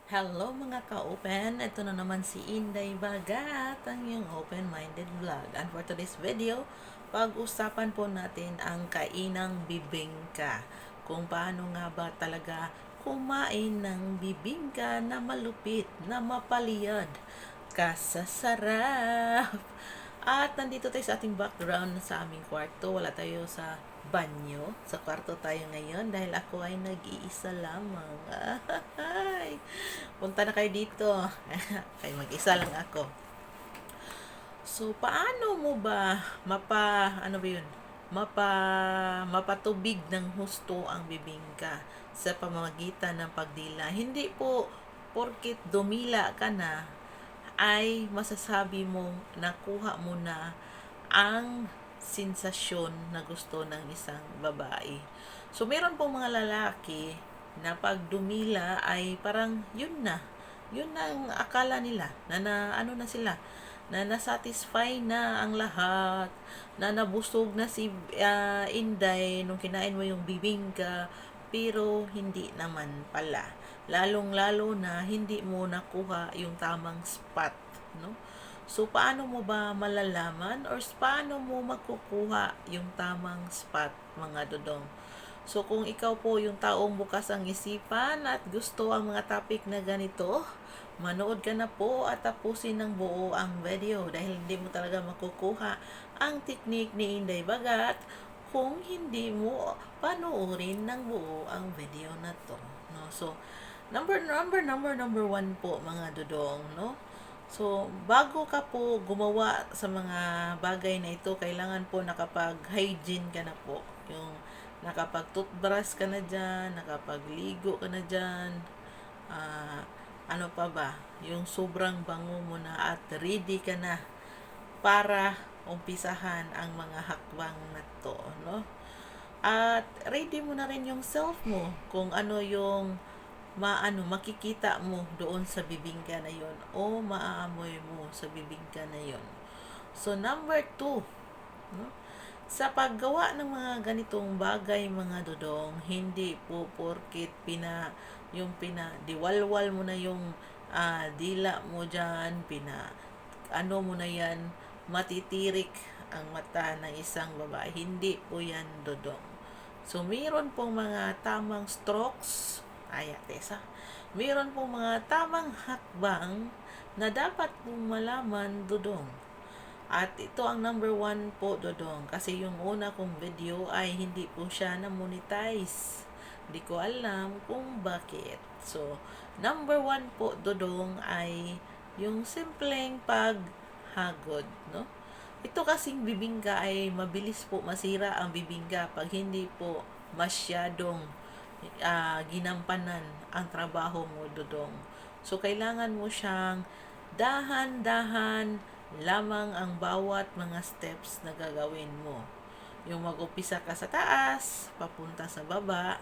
Hello mga ka-open! Ito na naman si Inday Bagat, ang iyong open-minded vlog. And for today's video, pag-usapan po natin ang kainang bibingka. Kung paano nga ba talaga kumain ng bibingka na malupit, na mapaliyad, kasasarap! At nandito tayo sa ating background sa aming kwarto. Wala tayo sa banyo. Sa kwarto tayo ngayon dahil ako ay nag-iisa lamang. Ay, punta na kayo dito. Kaya mag-isa lang ako. So, paano mo ba ano ba yun? Mapatubig ng husto ang bibingka sa pamamagitan ng pagdila. Hindi po porkit dumila ka na ay masasabi mong nakuha mo na ang sensasyon na gusto ng isang babae. So, meron pong mga lalaki na pag dumila ay parang yun na. Yun na ang akala nila na ano na sila, na nasatisfy na ang lahat, na nabusog na si Inday nung kinain mo yung bibingka, pero hindi naman pala. Lalong-lalo na hindi mo nakuha yung tamang spot, no? So, paano mo ba malalaman or paano mo makukuha yung tamang spot, mga dodong? So, kung ikaw po yung taong bukas ang isipan at gusto ang mga topic na ganito, manood ka na po at tapusin ng buo ang video dahil hindi mo talaga makukuha ang teknik ni Inday Bagat kung hindi mo panoorin ng buo ang video na to, no? So, number one po, mga dodong, no? So, bago ka po gumawa sa mga bagay na ito, kailangan po nakapag-hygiene ka na po. Yung nakapag-toothbrush ka na dyan, nakapagligo ka na dyan, ano pa ba, yung sobrang bango mo na at ready ka na para umpisahan ang mga hakbang na to, no? At ready mo na rin yung self mo kung ano yung makikita mo doon sa bibingka na yon o maaamoy mo sa bibingka na yon. So, number two, no? Sa paggawa ng mga ganitong bagay, mga dodong, hindi po porkit diwalwal mo na yung dila mo dyan, ano mo na yan, matitirik ang mata ng isang babae. Hindi po yan, dodong. So, mayroon pong mga tamang strokes, Tessa. Mayroon pong mga tamang hakbang na dapat mong malaman, dodong. At ito ang number one po, dodong. Kasi yung una kong video ay hindi po siya na-monetize. Hindi ko alam kung bakit. So, number one po, dodong, ay yung simpleng paghagod, no? Ito kasing bibingka ay mabilis po masira ang bibingka pag hindi po masyadong ginampanan ang trabaho mo, dodong. So, kailangan mo siyang dahan-dahan lamang ang bawat mga steps na gagawin mo. Yung mag-upisa ka sa taas, papunta sa baba,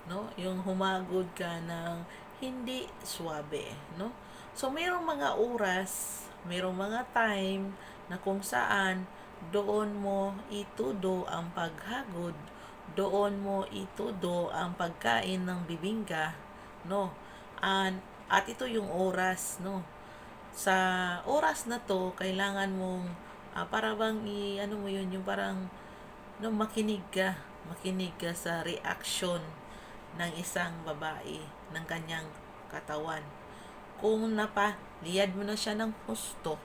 no? Yung humagod ka ng hindi swabe, no? So, mayroong mga oras, mayroong mga time na kung saan doon mo itudo ang paghagod, doon mo itudo ang pagkain ng bibingka, no? At ito yung oras, no? Sa oras na to, kailangan mong para bang ano mo yun, yung parang no, makinig ka sa reaction ng isang babae ng kanyang katawan. Kung napaliyad mo na siya ng husto,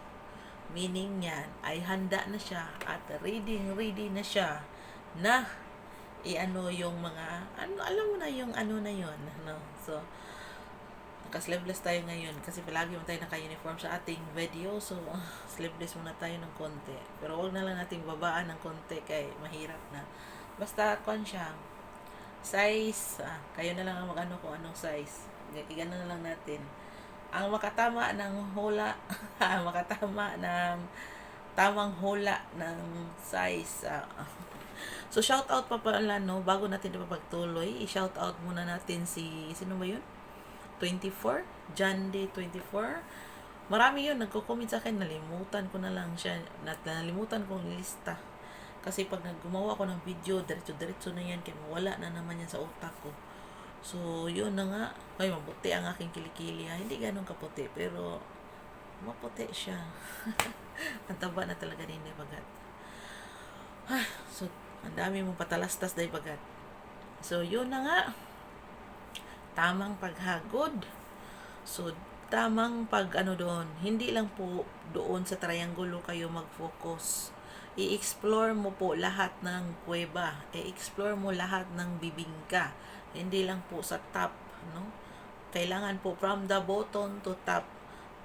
meaning niyan ay handa na siya at ready na siya na i-ano yung mga alam mo na yung ano na yon, no? So, naka-sleeveless tayo ngayon kasi palagi mo tayo naka-uniform sa ating video. So, sleeveless muna tayo ng konti. Pero wag na lang nating babaan ng konti kay mahirap na. Basta kon siya. Size, kayo na lang ang mag-ano kung anong size. Igano na lang natin. Ang makatama ng hula, makatama ng tamang hula ng size. So, shout out pa pala, no? Bago natin pa pagtuloy, i-shout out muna natin sino ba yun? 24? John Day 24? Marami yun, nagko-comment sa akin, nalimutan ko na lang siya, nalimutan kong lista. Kasi pag naggumawa ako ng video, diretso-diretso na yan, kaya mawala na naman yan sa utak ko. So, yun na nga. Ay, mabuti ang aking kilikili. Hindi ganun kaputi, pero maputi siya. Ang taba na talaga din, bagat. So, ang dami mong patalastas, day bagat. So, yun na nga. Tamang paghagod. So, tamang pag ano doon, hindi lang po doon sa triangulo kayo mag-focus. I-explore mo po lahat ng kuweba. I-explore mo lahat ng bibingka. Hindi lang po sa top, no? Kailangan po from the bottom to top.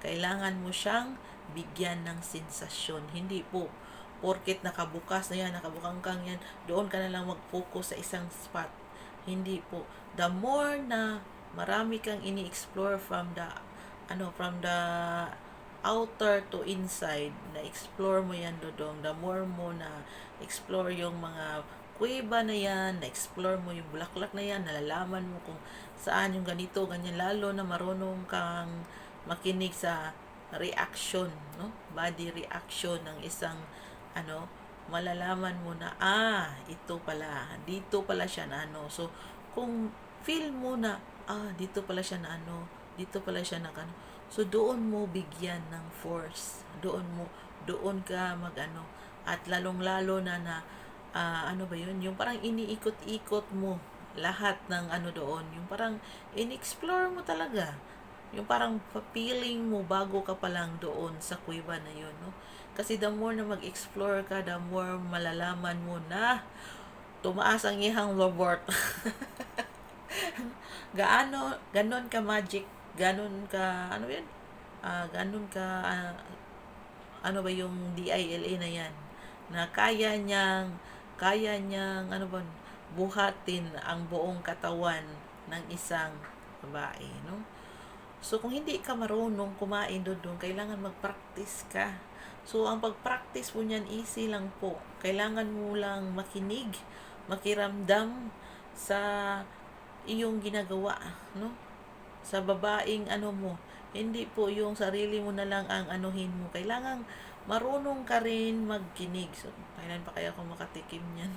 Kailangan mo siyang bigyan ng sensasyon. Hindi po porket nakabukas na yan, nakabukangkang yan, doon ka na lang mag-focus sa isang spot. Hindi po. The more na marami kang ini-explore from the outer to inside, na explore mo yan dodong, the more mo na explore yung mga kuweba na yan, na explore mo yung bulaklak na yan, nalalaman mo kung saan yung ganito, ganyan, lalo na marunong kang makinig sa reaction, no? Body reaction ng isang malalaman mo na ito pala, dito pala siya na so kung feel mo na dito pala siya na dito pala siya na so doon mo bigyan ng force, doon ka at lalong-lalo na ano ba yun, yung parang iniikot-ikot mo lahat ng doon, yung parang in-explore mo talaga, yung parang feeling mo bago ka pa lang doon sa kuweba na yun, no? Kasi the more na mag-explore ka, the more malalaman mo na tumaas ang ihang robot. Ganon ka magic, ganon ka, yun? Ganon ka, ano ba yung DILA na yan? Na kaya niyang, buhatin ang buong katawan ng isang babae, no? So, kung hindi ka marunong kumain doon, kailangan mag-practice ka. So, ang pag-practice mo niyan, easy lang po. Kailangan mo lang makinig, makiramdam sa iyong ginagawa, no? Sa babaeng mo. Hindi po yung sarili mo na lang ang anuhin mo. Kailangan marunong ka rin magkinig. So, kailan pa kaya ako makatikim niyan?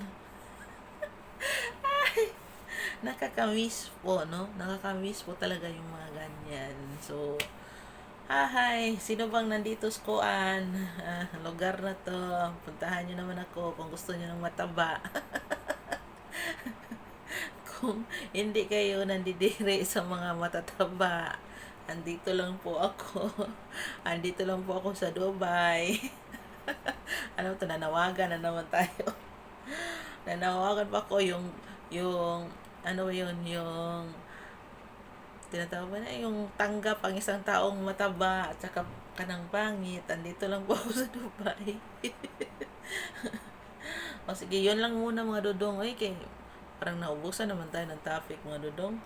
Nakakamiss po, no? Nakakamiss po talaga yung mga ganyan. So, hi, sino bang nandito sa Kuan? Lugar na to. Puntahan nyo naman ako kung gusto nyo ng mataba. Kung hindi kayo nandidiri sa mga matataba, andito lang po ako. Andito lang po ako sa Dubai. Nanawagan na naman tayo. Nanawagan pa ako yung yung tinatawag ba na yung tanggap ang isang taong mataba at saka kanang pangit. Andito lang po ako sa Dubai. O sige, yun lang muna mga dudong. Ay, parang naubusan naman tayo ng topic mga dudong.